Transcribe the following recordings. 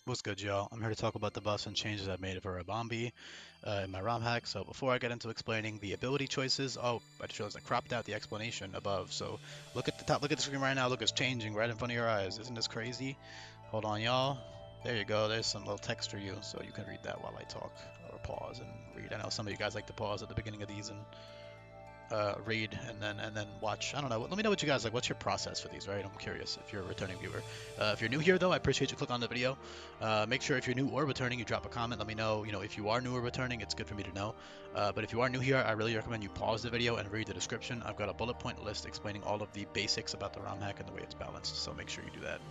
What's good, y'all? I'm here to talk about the buffs and changes I've made for Ribombee in my ROM hack. So before I get into explaining the ability choices, I just realized I cropped out the explanation above. So look at the top, look at the screen right now. Look, it's changing right in front of your eyes. Isn't this crazy? Hold on, y'all. There you go. There's some little text for you, so you can read that while I talk or pause and read. I know some of you guys like to pause at the beginning of these and read and then watch. I don't know. Let me know what you guys like. What's your process for these, right? I'm curious if you're a returning viewer. If you're new here, though, I appreciate you click on the video. Make sure if you're new or returning, you drop a comment. Let me know. If you are new or returning, it's good for me to know. But if you are new here, I really recommend you pause the video and read the description. I've got a bullet point list explaining all of the basics about the ROM hack and the way it's balanced. So make sure you do that.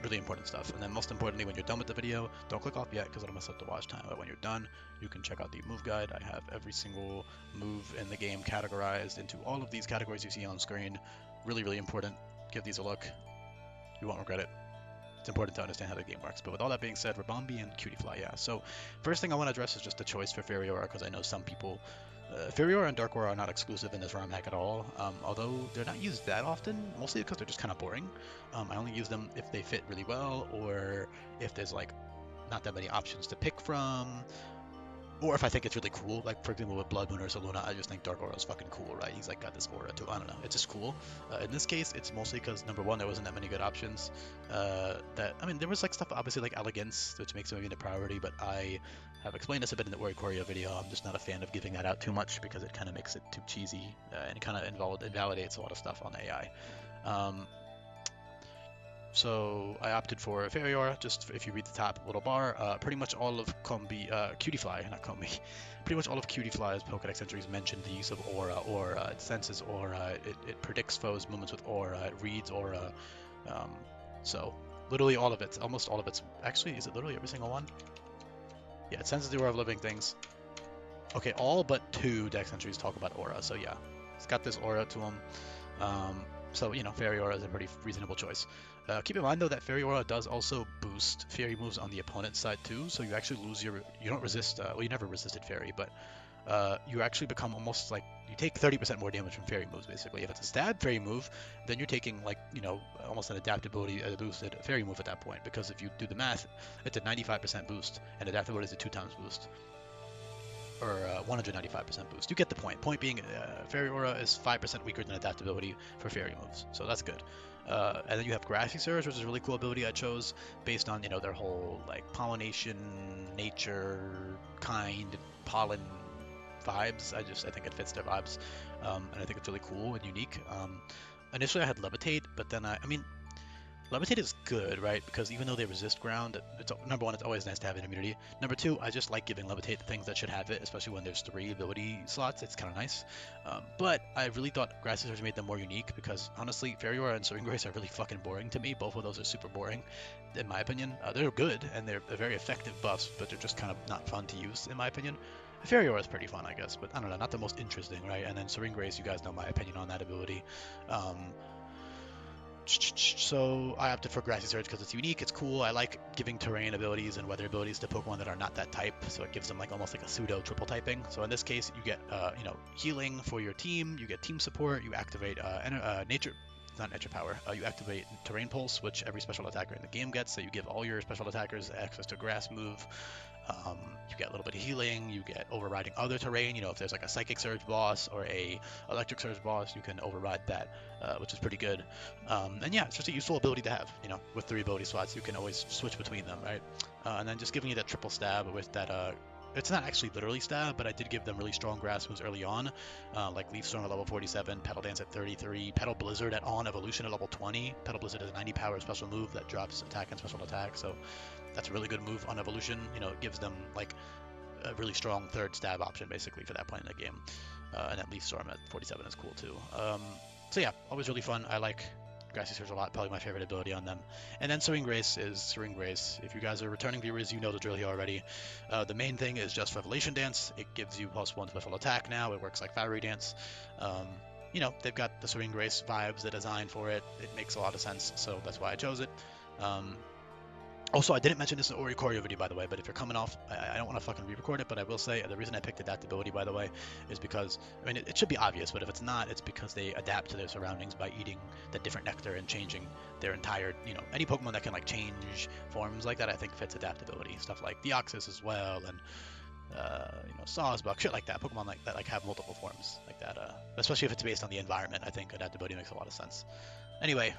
Really important stuff. And then most importantly, when you're done with the video, don't click off yet because it'll mess up the watch time. But when you're done, you can check out the move guide. I have every single move in the game categorized into all of these categories you see on screen. Really, really important. Give these a look. You won't regret it. It's important to understand how the game works. But with all that being said, Ribombee and Cutie yeah. So first thing I want to address is just the choice for Fairy Aura because I know some people Fairy Aura and Dark Aura are not exclusive in this ROM hack at all, although they're not used that often, mostly because they're just kind of boring. I only use them if they fit really well, or if there's like not that many options to pick from, or if I think it's really cool. Like for example with Blood Moon or Saluna, I just think Dark Aura is fucking cool, right? He's like got this aura too. I don't know, it's just cool. In this case, it's mostly because number one, there wasn't that many good options. There was like stuff obviously like Elegance, which makes it maybe the priority, but I have explained this a bit in the Ori Choreo video. I'm just not a fan of giving that out too much because it kind of makes it too cheesy and it kind of invalidates a lot of stuff on AI. Um, so I opted for Fairy Aura, just if you read the top little bar, pretty much all of Cutiefly, not Combi, pretty much all of Cutiefly's Pokedex entries mention the use of Aura, it senses Aura, it predicts foes' movements with Aura, it reads Aura, um, so literally all of it, almost all of it's, actually, is it literally every single one? Yeah, it senses the Aura of living things. Okay, all but two Dex entries talk about Aura, so yeah, it's got this Aura to them. Fairy Aura is a pretty reasonable choice. Keep in mind though that Fairy Aura does also boost Fairy moves on the opponent's side too, so you actually you don't resist, you never resisted Fairy, but you actually become almost like, you take 30% more damage from Fairy moves basically. If it's a stab Fairy move, then you're taking like, almost an adaptability boosted Fairy move at that point, because if you do the math, it's a 95% boost, and adaptability is a 2 times boost or 195% boost. You get the point. Point being, Fairy Aura is 5% weaker than adaptability for Fairy moves, so that's good. And then you have Grassy Surge, which is a really cool ability I chose based on their whole like pollination, nature, kind, pollen vibes. I think it fits their vibes, and I think it's really cool and unique. Initially I had Levitate, but then I mean Levitate is good, right? Because even though they resist ground, it's number one, it's always nice to have an immunity. Number two, I just like giving Levitate the things that should have it, especially when there's 3 ability slots. It's kind of nice. But I really thought Grassy Surge made them more unique because honestly, Fairy Aura and Serene Grace are really fucking boring to me. Both of those are super boring, in my opinion. They're good and they're very effective buffs, but they're just kind of not fun to use, in my opinion. Fairy Aura is pretty fun, I guess, but I don't know, not the most interesting, right? And then Serene Grace, you guys know my opinion on that ability. Um, so I opted for Grassy Surge because it's unique, it's cool. I like giving terrain abilities and weather abilities to Pokemon that are not that type, so it gives them like almost like a pseudo triple typing. So in this case, you get healing for your team, you get team support, you activate nature. It's not nature power. You activate Terrain Pulse, which every special attacker in the game gets. So you give all your special attackers access to Grass move. You get a little bit of healing. You get overriding other terrain. If there's like a Psychic Surge boss or a Electric Surge boss, you can override that, which is pretty good. And yeah, it's just a useful ability to have. With 3 ability slots, you can always switch between them, right? And then just giving you that triple stab with that. It's not actually literally stab, but I did give them really strong grass moves early on, like Leaf Storm at level 47, Petal Dance at 33, Petal Blizzard at On Evolution at level 20. Petal Blizzard is a 90 power special move that drops attack and special attack, so that's a really good move on Evolution. It gives them like a really strong 3rd stab option basically for that point in the game. And that Leaf Storm at 47 is cool too. So yeah, always really fun. I like Grassy Surge a lot, probably my favorite ability on them. And then Serene Grace is Serene Grace. If you guys are returning viewers, you know the drill here already. The main thing is just Revelation Dance. It gives you +1 special attack now. It works like Fiery Dance. They've got the Serene Grace vibes, the design for it. It makes a lot of sense, so that's why I chose it. Also, I didn't mention this in the Ori Choreo video, by the way, but if you're coming off, I don't want to fucking re-record it, but I will say the reason I picked adaptability, by the way, is because, I mean, it should be obvious, but if it's not, it's because they adapt to their surroundings by eating the different nectar and changing their entire, any Pokemon that can, like, change forms like that, I think fits adaptability. Stuff like Deoxys as well, and, Sawsbuck, shit like that. Pokemon like that, like, have multiple forms like that, especially if it's based on the environment, I think adaptability makes a lot of sense. Anyway,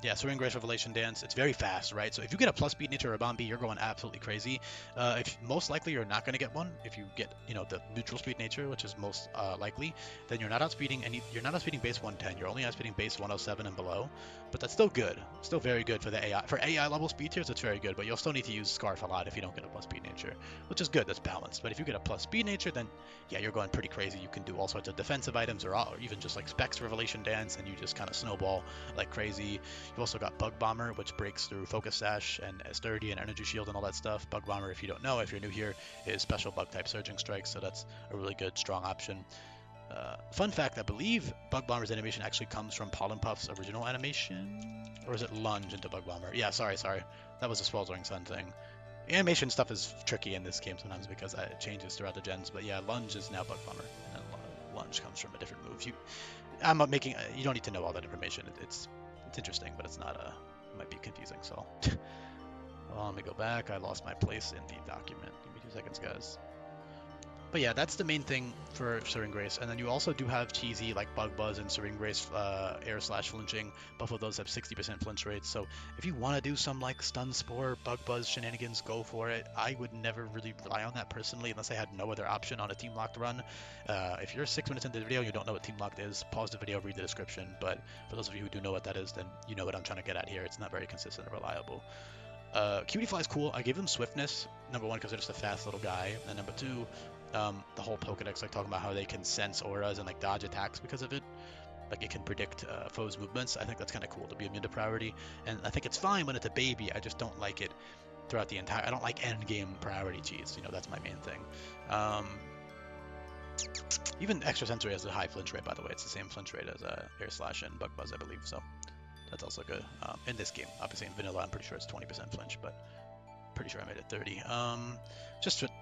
yeah, Swing Grace Revelation Dance. It's very fast, right? So if you get a plus speed nature or a Ribombee, you're going absolutely crazy. If most likely you're not going to get one. If you get, the neutral speed nature, which is most likely, then you're not outspeeding you're not outspeeding base 110. You're only outspeeding base 107 and below. But that's still good. Still very good for the AI. For AI level speed tiers, it's very good. But you'll still need to use Scarf a lot if you don't get a plus speed nature, which is good. That's balanced. But if you get a plus speed nature, then yeah, you're going pretty crazy. You can do all sorts of defensive items or even just like Specs Revelation Dance, and you just kind of snowball like crazy. You've also got Bug Bomber, which breaks through Focus Sash and Sturdy and Energy Shield and all that stuff. Bug Bomber, if you don't know, if you're new here, is special bug type Surging Strike, so that's a really good, strong option. Fun fact, I believe Bug Bomber's animation actually comes from Pollen Puff's original animation. Or is it Lunge into Bug Bomber? Yeah, sorry. That was a Sweltering Sun thing. Animation stuff is tricky in this game sometimes because it changes throughout the gens, but yeah, Lunge is now Bug Bomber, and then Lunge comes from a different move. You don't need to know all that information. It's interesting, but it's not it might be confusing. So, well, let me go back. I lost my place in the document. Give me 2 seconds, guys. But yeah, that's the main thing for Serene Grace. And then you also do have cheesy like Bug Buzz and Serene Grace air/flinching. Both of those have 60% flinch rates. So if you want to do some like Stun Spore, Bug Buzz shenanigans, go for it. I would never really rely on that personally unless I had no other option on a Teamlocked run. If you're 6 minutes into the video and you don't know what Teamlocked is, pause the video, read the description. But for those of you who do know what that is, then you know what I'm trying to get at here. It's not very consistent or reliable. Cutie Fly is cool. I gave them swiftness, number one, because they're just a fast little guy, and number two, the whole Pokedex, like talking about how they can sense auras and like dodge attacks because of it. Like it can predict foes' movements. I think that's kind of cool to be immune to priority, and I think it's fine when it's a baby. I just don't like it throughout the entire. I don't like end game priority cheats. That's my main thing. Even Extrasensory has a high flinch rate, by the way. It's the same flinch rate as Air Slash and Bug Buzz, I believe. So that's also good in this game. Obviously in Vanilla, I'm pretty sure it's 20% flinch, but pretty sure I made it 30.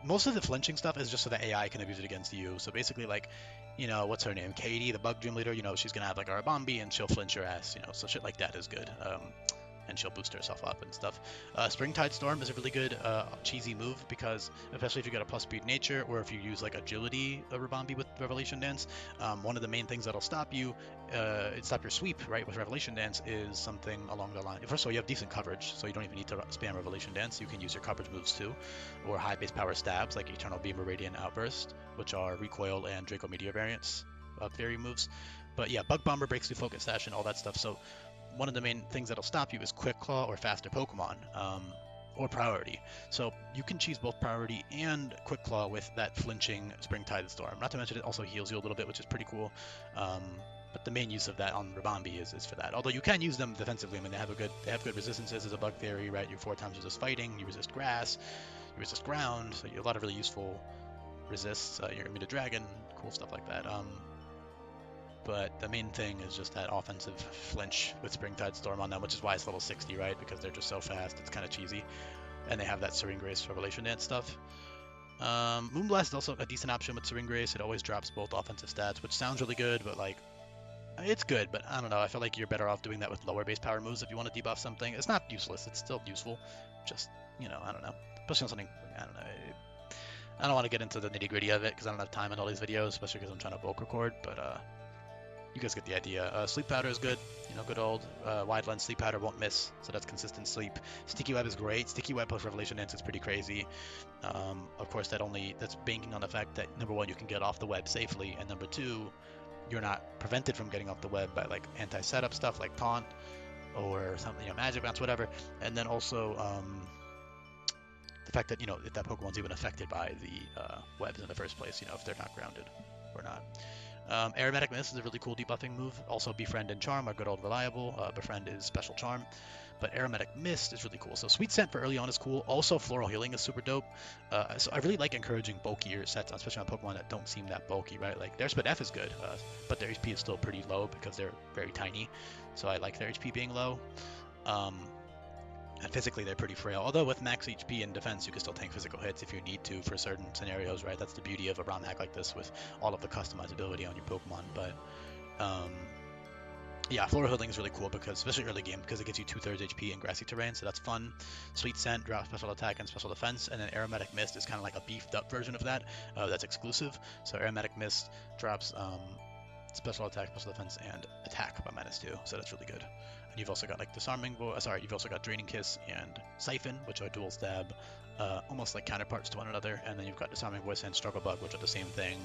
Most of the flinching stuff is just so the AI can abuse it against you. So basically, like, what's her name? Katie, the bug gym leader. She's gonna have like a Ribombee and she'll flinch your ass. So shit like that is good. And she'll boost herself up and stuff. Springtide Storm is a really good cheesy move because, especially if you got a plus speed nature or if you use like agility Ribombee with Revelation Dance, one of the main things that'll stop you, stop your sweep, right, with Revelation Dance is something along the line. First of all, you have decent coverage, so you don't even need to spam Revelation Dance. You can use your coverage moves too, or high base power stabs like Eternal Beam or Radiant Outburst, which are Recoil and Draco Meteor variants of Fairy moves. But yeah, Bug Bomber breaks through Focus Sash and all that stuff. So one of the main things that'll stop you is Quick Claw or faster Pokemon, or priority. So you can cheese both priority and Quick Claw with that flinching Springtide Storm. Not to mention it also heals you a little bit, which is pretty cool. But the main use of that on Ribombee is for that. Although you can use them defensively. I mean, they have good resistances as a bug fairy, right? You're 4 times resist fighting, you resist grass, you resist ground, so you have a lot of really useful resists. You're immune to dragon, cool stuff like that. But the main thing is just that offensive flinch with Springtide Storm on them, which is why it's level 60, right? Because they're just so fast, it's kind of cheesy. And they have that Serene Grace Revelation Dance stuff. Moonblast is also a decent option with Serene Grace. It always drops both offensive stats, which sounds really good, but like, it's good, but I don't know. I feel like you're better off doing that with lower base power moves if you want to debuff something. It's not useless, it's still useful. Just, I don't know. Especially on something, I don't know. I don't want to get into the nitty gritty of it because I don't have time in all these videos, especially because I'm trying to bulk record, but you guys get the idea. Sleep Powder is good. Good old wide lens Sleep Powder won't miss, so that's consistent sleep. Sticky Web is great. Sticky Web plus Revelation Dance is pretty crazy. Of course, that's banking on the fact that number one, you can get off the web safely, and number two, you're not prevented from getting off the web by like anti-setup stuff like Taunt or something, Magic Bounce, whatever. And then also the fact that if that Pokemon's even affected by the webs in the first place, if they're not grounded or not. Aromatic Mist is a really cool debuffing move. Also, Befriend and Charm are good old reliable. Befriend is Special Charm. But Aromatic Mist is really cool. So Sweet Scent for early on is cool. Also, Floral Healing is super dope. So I really like encouraging bulkier sets, especially on Pokemon that don't seem that bulky, right? Like their Spadef is good, but their HP is still pretty low because they're very tiny. So I like their HP being low. And physically, they're pretty frail. Although with max HP and defense, you can still tank physical hits if you need to for certain scenarios, right? That's the beauty of a ROM hack like this with all of the customizability on your Pokemon. But um, yeah, floor holding is really cool because, especially early game, because it gives you 2/3 HP in grassy terrain, so that's fun. Sweet Scent drops special attack and special defense, and then Aromatic Mist is kind of like a beefed up version of that. That's exclusive. So Aromatic Mist drops special attack, special defense, and attack by -2, so that's really good. And you've also got like Disarming Voice, you've also got Draining Kiss and Siphon, which are dual stab, almost like counterparts to one another. And then you've got Disarming Voice and Struggle Bug, which are the same thing.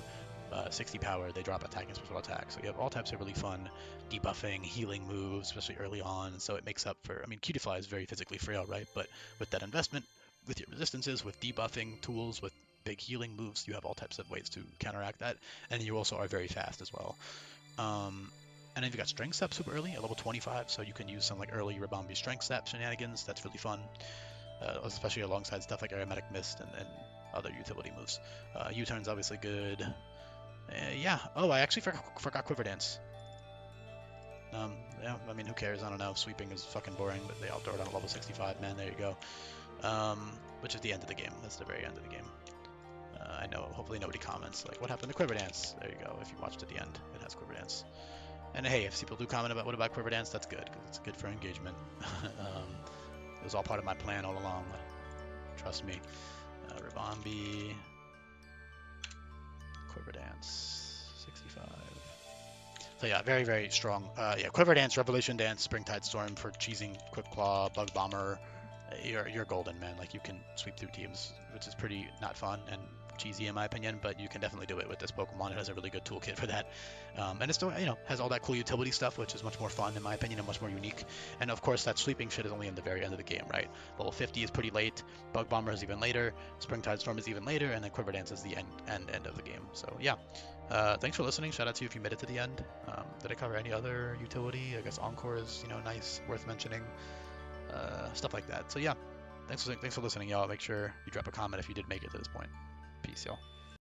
60 power, they drop attack and special attack. So you have all types of really fun debuffing, healing moves, especially early on. So it makes up for, I mean, Cutify is very physically frail, right? But with that investment, with your resistances, with debuffing tools, with big healing moves, you have all types of ways to counteract that. And you also are very fast as well. And then you've got Strength Step super early at level 25, so you can use some like early Ribombee Strength Step shenanigans. That's really fun, especially alongside stuff like Aromatic Mist and other utility moves. U-Turn's obviously good. Yeah. Oh, I actually forgot Quiver Dance. Yeah, I mean, who cares? I don't know. Sweeping is fucking boring, but they all throw it on level 65, man. There you go. Which is the end of the game. That's the very end of the game. I know, hopefully nobody comments, like, what happened to Quiver Dance? There you go. If you watched at the end, it has Quiver Dance. And hey, if people do comment about what about Quiver Dance, that's good, because it's good for engagement. It was all part of my plan all along. Trust me. Ribombee. Quiver Dance. 65. So yeah, very, very strong. Yeah, Quiver Dance, Revolution Dance, Springtide Storm for cheesing, Quick Claw, Bug Bomber. You're golden, man. Like, you can sweep through teams, which is pretty not fun and cheesy in my opinion, but you can definitely do it with this Pokemon. It has a really good toolkit for that. And it still, has all that cool utility stuff, which is much more fun in my opinion and much more unique. And of course, that sweeping shit is only in the very end of the game, right? Level 50 is pretty late, Bug Bomber is even later, Springtide Storm is even later, and then Quiver Dance is the end of the game. So yeah, thanks for listening. Shout out to you if you made it to the end. Did I cover any other utility? I guess Encore is, nice, worth mentioning. Stuff like that. So yeah, thanks for listening, y'all. Make sure you drop a comment if you did make it to this point. Peace, y'all.